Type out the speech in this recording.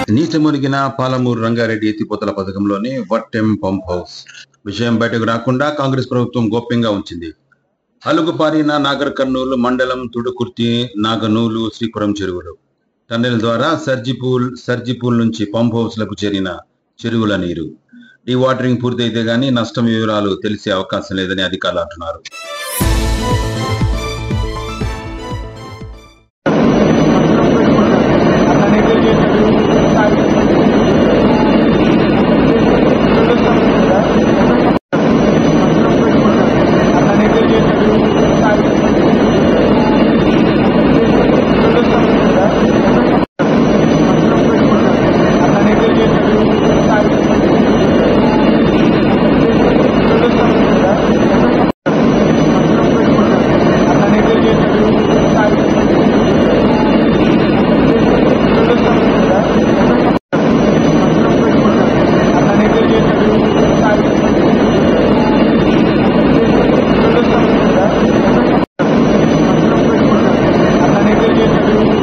నీటి మునిగిన పాలమూరు రంగారెడ్డి ఎత్తిపోతల పథకంలోని వట్టెం పంప్ హౌస్ విషయం బయటకు రాకుండా కాంగ్రెస్ ప్రభుత్వం గోప్యంగా ఉంచింది. అలుగుపారిన నాగర్ కర్నూలు మండలం తుడుకుర్తి, నాగనూలు, శ్రీపురం చెరువులు టన్నెల్ ద్వారా సర్జిపూల్ నుంచి పంప్ హౌస్ లకు చేరిన చెరువుల నీరు ఈ వాటరింగ్ పూర్తయితే గానీ నష్టం వివరాలు తెలిసే అవకాశం లేదని అధికారులు అంటున్నారు. Thank you.